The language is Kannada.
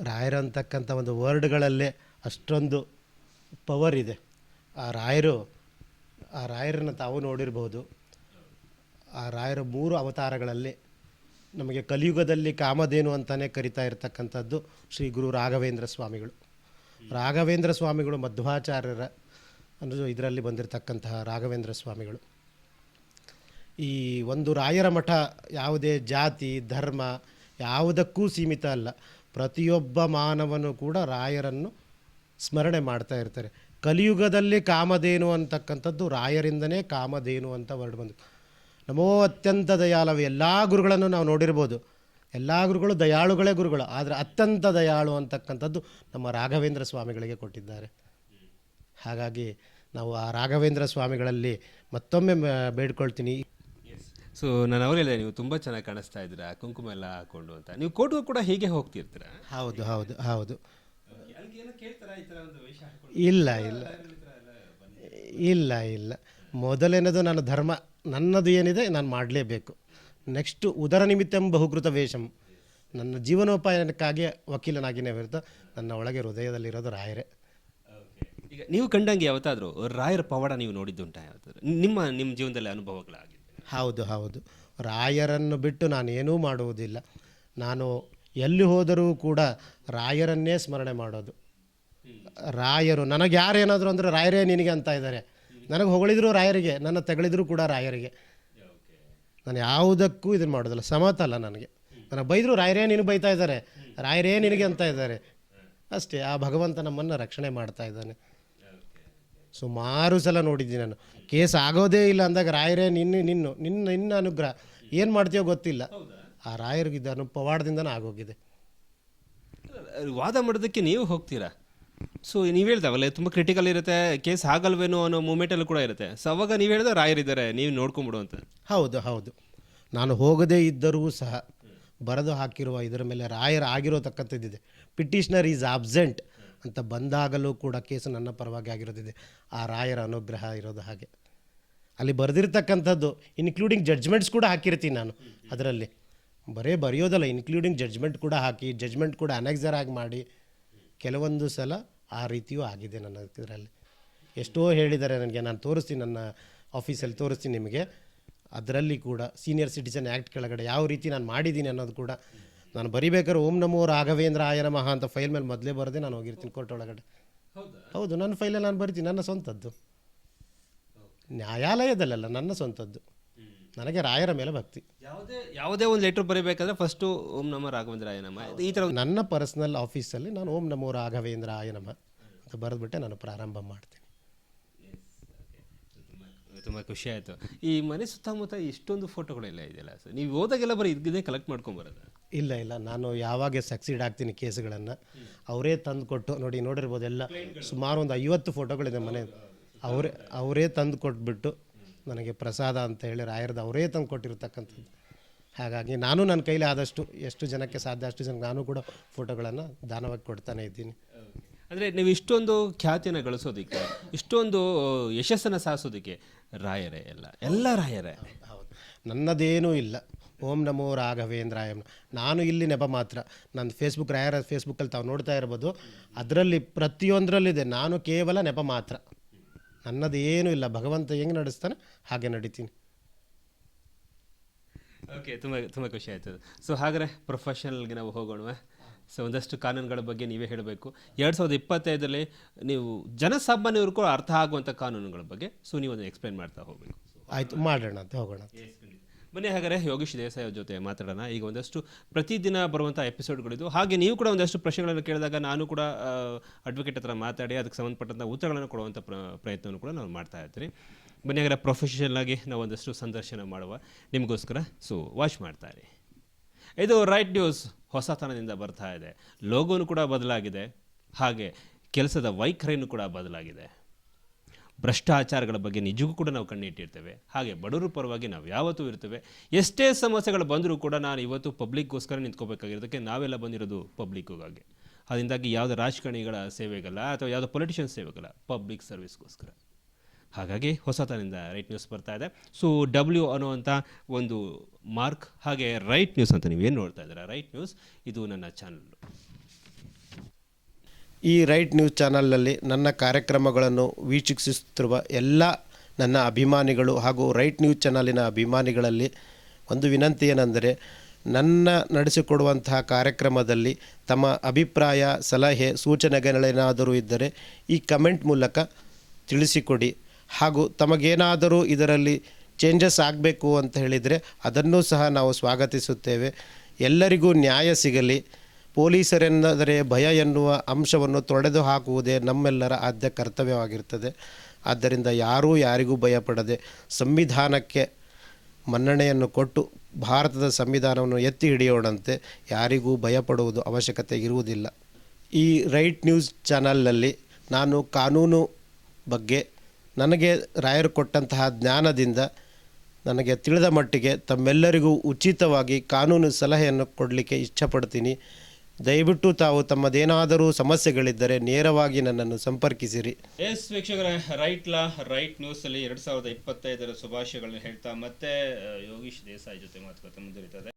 ರಾಯರಂತಕ್ಕಂಥ ಒಂದು ವರ್ಡ್ಗಳಲ್ಲೇ ಅಷ್ಟೊಂದು ಪವರ್ ಇದೆ. ಆ ರಾಯರನ್ನು ತಾವು ನೋಡಿರ್ಬೋದು. ಆ ರಾಯರ 3 ಅವತಾರಗಳಲ್ಲಿ ನಮಗೆ ಕಲಿಯುಗದಲ್ಲಿ ಕಾಮಧೇನು ಅಂತಲೇ ಕರಿತಾ ಇರತಕ್ಕಂಥದ್ದು ಶ್ರೀ ಗುರು ರಾಘವೇಂದ್ರ ಸ್ವಾಮಿಗಳು. ರಾಘವೇಂದ್ರ ಸ್ವಾಮಿಗಳು ಮಧ್ವಾಚಾರ್ಯರ ಅನ್ನೋದು ಇದರಲ್ಲಿ ಬಂದಿರತಕ್ಕಂತಹ ರಾಘವೇಂದ್ರ ಸ್ವಾಮಿಗಳು. ಈ ಒಂದು ರಾಯರ ಮಠ ಯಾವುದೇ ಜಾತಿ ಧರ್ಮ ಯಾವುದಕ್ಕೂ ಸೀಮಿತ ಅಲ್ಲ. ಪ್ರತಿಯೊಬ್ಬ ಮಾನವನು ಕೂಡ ರಾಯರನ್ನು ಸ್ಮರಣೆ ಮಾಡ್ತಾ ಇರ್ತಾರೆ. ಕಲಿಯುಗದಲ್ಲಿ ಕಾಮಧೇನು ಅಂತಕ್ಕಂಥದ್ದು ರಾಯರಿಂದನೇ ಕಾಮಧೇನು ಅಂತ ವರ್ಡ್ ಬಂದು. ನಮೋ ಅತ್ಯಂತ ದಯಾಳವು. ಎಲ್ಲ ಗುರುಗಳನ್ನು ನಾವು ನೋಡಿರ್ಬೋದು, ಎಲ್ಲ ಗುರುಗಳು ದಯಾಳುಗಳೇ ಗುರುಗಳು. ಆದರೆ ಅತ್ಯಂತ ದಯಾಳು ಅಂತಕ್ಕಂಥದ್ದು ನಮ್ಮ ರಾಘವೇಂದ್ರ ಸ್ವಾಮಿಗಳಿಗೆ ಕೊಟ್ಟಿದ್ದಾರೆ. ಹಾಗಾಗಿ ನಾವು ಆ ರಾಘವೇಂದ್ರ ಸ್ವಾಮಿಗಳಲ್ಲಿ ಮತ್ತೊಮ್ಮೆ ಬೇಡ್ಕೊಳ್ತೀನಿ. ಸೊ ನಾನು ಅವರೆಲ್ಲ ನೀವು ತುಂಬ ಚೆನ್ನಾಗಿ ಕಾಣಿಸ್ತಾ ಇದ್ದೀರಾ ಕುಂಕುಮ ಎಲ್ಲ ಹಾಕ್ಕೊಂಡು ಅಂತ. ನೀವು ಕೋರ್ಟ್ಗೂ ಕೂಡ ಹೀಗೆ ಹೋಗ್ತಿರ್ತೀರಾ? ಹೌದು ಹೌದು ಹೌದು. ಇಲ್ಲ ಇಲ್ಲ ಇಲ್ಲ ಇಲ್ಲ. ಮೊದಲೇನದು ನನ್ನ ಧರ್ಮ, ನನ್ನದು ಏನಿದೆ ನಾನು ಮಾಡಲೇಬೇಕು. ನೆಕ್ಸ್ಟು ಉದರ ನಿಮಿತ್ತಂ ಬಹುಕೃತ ವೇಷಂ. ನನ್ನ ಜೀವನೋಪಾಯಕ್ಕಾಗಿ ವಕೀಲನಾಗಿನೇ ಹೊರತು ನನ್ನ ಒಳಗೆ ಹೃದಯದಲ್ಲಿರೋದು ರಾಯರೇ. ಈಗ ನೀವು ಕಂಡಂಗೆ ಯಾವತ್ತಾದರೂ ರಾಯರ ಪವಾಡ ನೀವು ನೋಡಿದ್ದುಂಟ ಯಾವತ್ತಾದ್ರು ನಿಮ್ಮ ಜೀವನದಲ್ಲಿ ಅನುಭವಗಳಾಗಿದೆ? ಹೌದು ಹೌದು. ರಾಯರನ್ನು ಬಿಟ್ಟು ನಾನೇನೂ ಮಾಡುವುದಿಲ್ಲ. ನಾನು ಎಲ್ಲಿ ಹೋದರೂ ಕೂಡ ರಾಯರನ್ನೇ ಸ್ಮರಣೆ ಮಾಡೋದು. ರಾಯರು ನನಗೆ ಯಾರೇನಾದರೂ ಅಂದರೆ ರಾಯರೇ ನಿನಗೆ ಅಂತ ಇದ್ದಾರೆ. ನನಗೆ ಹೊಗಳಿದ್ರು ರಾಯರಿಗೆ, ನನ್ನ ತೆಗಳಿದ್ರು ಕೂಡ ರಾಯರಿಗೆ. ನಾನು ಯಾವುದಕ್ಕೂ ಇದನ್ನು ಮಾಡೋದಿಲ್ಲ. ಸಮತಲ್ಲ ನನಗೆ. ನನಗೆ ಬೈದರೂ ರಾಯರೇ ನಿನಗೆ ಬೈತಾ ಇದ್ದಾರೆ, ರಾಯರೇ ನಿನಗೆ ಅಂತ ಇದ್ದಾರೆ ಅಷ್ಟೇ. ಆ ಭಗವಂತ ನಮ್ಮನ್ನು ರಕ್ಷಣೆ ಮಾಡ್ತಾ ಇದ್ದಾನೆ. ಸುಮಾರು ಸಲ ನೋಡಿದ್ದೀನಿ ನಾನು. ಕೇಸ್ ಆಗೋದೇ ಇಲ್ಲ ಅಂದಾಗ ರಾಯರೇ ನಿನ್ನ ಅನುಗ್ರಹ ಏನು ಮಾಡ್ತೀಯೋ ಗೊತ್ತಿಲ್ಲ. ಆ ರಾಯರಿಗಿದ್ದ ಪವಾಡದಿಂದನೇ ಆಗೋಗಿದೆ. ವಾದ ಮಾಡೋದಕ್ಕೆ ನೀವು ಹೋಗ್ತೀರಾ? ಸೊ ನೀವು ಹೇಳ್ತಾವಲ್ಲ ತುಂಬ ಕ್ರಿಟಿಕಲ್ ಇರುತ್ತೆ, ಕೇಸ್ ಆಗಲ್ವೇನೋ ಅನ್ನೋ ಮೂಮೆಂಟಲ್ಲೂ ಕೂಡ ಇರುತ್ತೆ. ಸೊ ಅವಾಗ ನೀವು ಹೇಳಿದ್ರೆ ರಾಯರಿದ್ದಾರೆ, ನೀವು ನೋಡ್ಕೊಂಬಿಡು ಅಂತ. ಹೌದು ಹೌದು. ನಾನು ಹೋಗದೇ ಇದ್ದರೂ ಸಹ ಬರೆದು ಹಾಕಿರುವ ಇದರ ಮೇಲೆ ರಾಯರ ಆಗಿರೋತಕ್ಕಂಥದ್ದಿದೆ. ಪಿಟಿಷನರ್ ಈಸ್ ಆಬ್ಸೆಂಟ್ ಅಂತ ಬಂದಾಗಲೂ ಕೂಡ ಕೇಸು ನನ್ನ ಪರವಾಗಿ ಆಗಿರೋದಿದೆ. ಆ ರಾಯರ ಅನುಗ್ರಹ ಇರೋದು ಹಾಗೆ. ಅಲ್ಲಿ ಬರೆದಿರ್ತಕ್ಕಂಥದ್ದು ಇನ್ಕ್ಲೂಡಿಂಗ್ ಜಡ್ಜ್ಮೆಂಟ್ಸ್ ಕೂಡ ಹಾಕಿರ್ತೀನಿ ನಾನು. ಅದರಲ್ಲಿ ಬರೀ ಬರೆಯೋದಲ್ಲ, ಇನ್ಕ್ಲೂಡಿಂಗ್ ಜಡ್ಜ್ಮೆಂಟ್ ಕೂಡ ಹಾಕಿ, ಜಡ್ಜ್ಮೆಂಟ್ ಕೂಡ ಅನೆಕ್ಸರ್ ಆಗಿ ಮಾಡಿ ಕೆಲವೊಂದು ಸಲ ಆ ರೀತಿಯೂ ಆಗಿದೆ ನನ್ನ ಇದರಲ್ಲಿ. ಎಷ್ಟೋ ಹೇಳಿದ್ದಾರೆ ನನಗೆ. ನಾನು ತೋರಿಸ್ತೀನಿ, ನನ್ನ ಆಫೀಸಲ್ಲಿ ತೋರಿಸ್ತೀನಿ ನಿಮಗೆ. ಅದರಲ್ಲಿ ಕೂಡ ಸೀನಿಯರ್ ಸಿಟಿಸನ್ ಆ್ಯಕ್ಟ್ ಕೆಳಗಡೆ ಯಾವ ರೀತಿ ನಾನು ಮಾಡಿದ್ದೀನಿ ಅನ್ನೋದು ಕೂಡ ನಾನು ಬರಿಬೇಕಾದ್ರೆ ಓಂ ನಮೋ ರಾಘವೇಂದ್ರ ಆಯ ನಮಃ ಅಂತ ಫೈಲ್ ಮೇಲೆ ಮೊದಲೇ ಬರದೆ ನಾನು ಹೋಗಿರ್ತೀನಿ ಕೋರ್ಟ್ ಒಳಗಡೆ. ಹೌದು, ನನ್ನ ಫೈಲಲ್ಲಿ ನಾನು ಬರಿತೀನಿ. ನನ್ನ ಸ್ವಂತದ್ದು, ನ್ಯಾಯಾಲಯದಲ್ಲೆಲ್ಲ ನನ್ನ ಸ್ವಂತದ್ದು. ನನಗೆ ರಾಯರ ಮೇಲೆ ಭಕ್ತಿ. ಯಾವುದೇ ಒಂದು ಲೆಟ್ರ್ ಬರೀಬೇಕಾದ್ರೆ ಫಸ್ಟು ಓಂ ನಮೋ ರಾಘವೇಂದ್ರ ಆಯ ನಮಃ ಈ ಥರ ನನ್ನ ಪರ್ಸನಲ್ ಆಫೀಸಲ್ಲಿ ನಾನು ಓಂ ನಮೋ ರಾಘವೇಂದ್ರ ಆಯ ನಮಃ ಅಂತ ಬರೆದ್ಬಿಟ್ಟೆ ನಾನು ಪ್ರಾರಂಭ ಮಾಡ್ತೀನಿ. ತುಂಬ ಖುಷಿ ಆಯಿತು. ಈ ಮನೆ ಸುತ್ತಮುತ್ತ ಇಷ್ಟೊಂದು ಫೋಟೋಗಳೆಲ್ಲ ಇದೆಯಲ್ಲ ಸರ್, ನೀವು ಹೋದಾಗೆಲ್ಲ ಬರೀ ಇದೇ ಕಲೆಕ್ಟ್ ಮಾಡ್ಕೊಂಬರೋದು? ಇಲ್ಲ ಇಲ್ಲ, ನಾನು ಯಾವಾಗ ಸಕ್ಸೀಡ್ ಆಗ್ತೀನಿ ಕೇಸ್ಗಳನ್ನು ಅವರೇ ತಂದು ಕೊಟ್ಟು ನೋಡಿರ್ಬೋದು. ಎಲ್ಲ ಸುಮಾರು ಒಂದು 50 ಫೋಟೋಗಳಿದೆ ಮನೆ. ಅವರೇ ತಂದು ಕೊಟ್ಬಿಟ್ಟು ನನಗೆ ಪ್ರಸಾದ ಅಂತ ಹೇಳಿ ರಾಯರದ ಅವರೇ ತಂದು ಕೊಟ್ಟಿರ್ತಕ್ಕಂಥದ್ದು. ಹಾಗಾಗಿ ನಾನು ನನ್ನ ಕೈಲಿ ಆದಷ್ಟು ಎಷ್ಟು ಜನಕ್ಕೆ ಸಾಧ್ಯ ಅಷ್ಟು ಜನ ನಾನು ಕೂಡ ಫೋಟೋಗಳನ್ನು ದಾನವಾಗಿ ಕೊಡ್ತಾನೆ ಇದ್ದೀನಿ. ಅಂದರೆ ನೀವು ಇಷ್ಟೊಂದು ಖ್ಯಾತಿಯನ್ನು ಗಳಿಸೋದಕ್ಕೆ, ಇಷ್ಟೊಂದು ಯಶಸ್ಸನ್ನು ಸಾಧಿಸೋದಕ್ಕೆ ರಾಯರೇ ಎಲ್ಲ ರಾಯರೇ? ಹೌದು, ನನ್ನದೇನೂ ಇಲ್ಲ. ಓಂ ನಮೋ ರಾಘವೇಂದ್ರಾಯ. ನಾನು ಇಲ್ಲಿ ನೆಪ ಮಾತ್ರ. ನನ್ನ ಫೇಸ್ಬುಕ್ ರಾಯರ ಫೇಸ್ಬುಕ್ಕಲ್ಲಿ ತಾವು ನೋಡ್ತಾ ಇರ್ಬೋದು, ಅದರಲ್ಲಿ ಪ್ರತಿಯೊಂದರಲ್ಲಿದೆ. ನಾನು ಕೇವಲ ನೆಪ ಮಾತ್ರ. ನನ್ನದು ಏನೂ ಇಲ್ಲ. ಭಗವಂತ ಹೆಂಗೆ ನಡೆಸ್ತಾನೆ ಹಾಗೆ ನಡೀತೀನಿ. ಓಕೆ, ತುಂಬ ಖುಷಿ ಆಯ್ತು. ಸೊ ಹಾಗಾದರೆ ಪ್ರೊಫೆಷನಲ್ಗೆ ನಾವು ಹೋಗೋಣ. ಸೊ ಒಂದಷ್ಟು ಕಾನೂನುಗಳ ಬಗ್ಗೆ ನೀವೇ ಹೇಳಬೇಕು. 2025 ನೀವು ಜನಸಾಮಾನ್ಯರು ಕೂಡ ಅರ್ಥ ಆಗುವಂಥ ಕಾನೂನುಗಳ ಬಗ್ಗೆ ನೀವು ಅದನ್ನು ಎಕ್ಸ್ಪ್ಲೈನ್ ಮಾಡ್ತಾ ಹೋಗಬೇಕು. ಆಯಿತು, ಮಾಡೋಣ ಅಂತ ಹೋಗೋಣ. ಬನ್ನಿ ಹಾಗಾದರೆ ಯೋಗೀಶ್ ದೇಸಾಯಿ ಅವ್ರ ಜೊತೆ ಮಾತಾಡೋಣ. ಈಗ ಒಂದಷ್ಟು ಪ್ರತಿದಿನ ಬರುವಂಥ ಎಪಿಸೋಡ್ಗಳಿದ್ದು, ಹಾಗೆ ನೀವು ಕೂಡ ಒಂದಷ್ಟು ಪ್ರಶ್ನೆಗಳನ್ನು ಕೇಳಿದಾಗ ನಾನು ಕೂಡ ಅಡ್ವೊಕೇಟ್ ಹತ್ರ ಮಾತಾಡಿ ಅದಕ್ಕೆ ಸಂಬಂಧಪಟ್ಟಂಥ ಉತ್ತರಗಳನ್ನು ಕೊಡುವಂಥ ಪ್ರಯತ್ನವನ್ನು ಕೂಡ ನಾವು ಮಾಡ್ತಾ ಇರ್ತೀವಿ. ಬನ್ನಿ ಹಾಗಾದರೆ ಪ್ರೊಫೆಷನಲ್ ಆಗಿ ನಾವು ಒಂದಷ್ಟು ಸಂದರ್ಶನ ಮಾಡುವ ನಿಮಗೋಸ್ಕರ. ಸೊ ವಾಚ್ ಮಾಡ್ತಾರೆ. ಇದು ರೈಟ್ ನ್ಯೂಸ್ ಹೊಸತನದಿಂದ ಬರ್ತಾ ಇದೆ. ಲೋಗೋನು ಕೂಡ ಬದಲಾಗಿದೆ, ಹಾಗೆ ಕೆಲಸದ ವೈಖರಿನೂ ಕೂಡ ಬದಲಾಗಿದೆ. ಭ್ರಷ್ಟಾಚಾರಗಳ ಬಗ್ಗೆ ನಿಜಕ್ಕೂ ಕೂಡ ನಾವು ಕಣ್ಣಿಟ್ಟಿರ್ತೇವೆ. ಹಾಗೆ ಬಡವರ ಪರವಾಗಿ ನಾವು ಯಾವತ್ತೂ ಇರ್ತೇವೆ. ಎಷ್ಟೇ ಸಮಸ್ಯೆಗಳು ಬಂದರೂ ಕೂಡ ನಾನು ಇವತ್ತು ಪಬ್ಲಿಕ್ಗೋಸ್ಕರ ನಿಂತ್ಕೋಬೇಕಾಗಿರೋದಕ್ಕೆ ನಾವೆಲ್ಲ ಬಂದಿರೋದು ಪಬ್ಲಿಕ್ಕಾಗಿ. ಅದರಿಂದಾಗಿ ಯಾವುದೇ ರಾಜಕಾರಣಿಗಳ ಸೇವೆಗಲ್ಲ ಅಥವಾ ಯಾವುದೋ ಪೊಲಿಟಿಷಿಯನ್ ಸೇವೆಗಲ್ಲ, ಪಬ್ಲಿಕ್ ಸರ್ವಿಸ್ಗೋಸ್ಕರ. ಹಾಗಾಗಿ ಹೊಸತನಿಂದ ರೈಟ್ ನ್ಯೂಸ್ ಬರ್ತಾ ಇದೆ. ಸೊ W ಅನ್ನುವಂಥ ಒಂದು ಮಾರ್ಕ್, ಹಾಗೆ ರೈಟ್ ನ್ಯೂಸ್ ಅಂತ ನೀವೇನು ನೋಡ್ತಾ ಇದ್ದೀರಾ, ರೈಟ್ ನ್ಯೂಸ್ ಇದು ನನ್ನ ಚಾನಲ್ಲು. ಈ ರೈಟ್ ನ್ಯೂಸ್ ಚಾನಲ್ನಲ್ಲಿ ನನ್ನ ಕಾರ್ಯಕ್ರಮಗಳನ್ನು ವೀಕ್ಷಿಸುತ್ತಿರುವ ಎಲ್ಲ ನನ್ನ ಅಭಿಮಾನಿಗಳು ಹಾಗೂ ರೈಟ್ ನ್ಯೂಸ್ ಚಾನಲಿನ ಅಭಿಮಾನಿಗಳಲ್ಲಿ ಒಂದು ವಿನಂತಿ ಏನೆಂದರೆ, ನನ್ನ ನಡೆಸಿಕೊಡುವಂತಹ ಕಾರ್ಯಕ್ರಮದಲ್ಲಿ ತಮ್ಮ ಅಭಿಪ್ರಾಯ, ಸಲಹೆ, ಸೂಚನೆಗಳೇನಾದರೂ ಇದ್ದರೆ ಈ ಕಮೆಂಟ್ ಮೂಲಕ ತಿಳಿಸಿಕೊಡಿ. ಹಾಗೂ ತಮಗೇನಾದರೂ ಇದರಲ್ಲಿ ಚೇಂಜಸ್ ಆಗಬೇಕು ಅಂತ ಹೇಳಿದರೆ ಅದನ್ನೂ ಸಹ ನಾವು ಸ್ವಾಗತಿಸುತ್ತೇವೆ. ಎಲ್ಲರಿಗೂ ನ್ಯಾಯ ಸಿಗಲಿ. ಪೊಲೀಸರೆಂದರೆ ಭಯ ಎನ್ನುವ ಅಂಶವನ್ನು ತೊಡೆದು ಹಾಕುವುದೇ ನಮ್ಮೆಲ್ಲರ ಆದ್ಯ ಕರ್ತವ್ಯವಾಗಿರ್ತದೆ. ಆದ್ದರಿಂದ ಯಾರೂ ಯಾರಿಗೂ ಭಯಪಡದೆ ಸಂವಿಧಾನಕ್ಕೆ ಮನ್ನಣೆಯನ್ನು ಕೊಟ್ಟು ಭಾರತದ ಸಂವಿಧಾನವನ್ನು ಎತ್ತಿ ಹಿಡಿಯೋಣಂತೆ. ಯಾರಿಗೂ ಭಯಪಡುವುದು ಅವಶ್ಯಕತೆ ಇರುವುದಿಲ್ಲ. ಈ ರೈಟ್ ನ್ಯೂಸ್ ಚಾನಲ್ನಲ್ಲಿ ನಾನು ಕಾನೂನು ಬಗ್ಗೆ ನನಗೆ ರಾಯರು ಕೊಟ್ಟಂತಹ ಜ್ಞಾನದಿಂದ ನನಗೆ ತಿಳಿದ ಮಟ್ಟಿಗೆ ತಮ್ಮೆಲ್ಲರಿಗೂ ಉಚಿತವಾಗಿ ಕಾನೂನು ಸಲಹೆಯನ್ನು ಕೊಡಲಿಕ್ಕೆ ಇಷ್ಟಪಡ್ತೀನಿ. ದಯವಿಟ್ಟು ತಾವು ತಮ್ಮದೇನಾದರೂ ಸಮಸ್ಯೆಗಳಿದ್ದರೆ ನೇರವಾಗಿ ನನ್ನನ್ನು ಸಂಪರ್ಕಿಸಿರಿ. ಎಸ್ ವೀಕ್ಷಕರೇ, ರೈಟ್ ನ್ಯೂಸಲ್ಲಿ 2025 ಶುಭಾಶಯಗಳನ್ನ ಹೇಳ್ತಾ ಮತ್ತೆ ಯೋಗೀಶ್ ದೇಸಾಯಿ ಜೊತೆ ಮಾತುಕತೆ ಮುಂದುವರಿತದೆ.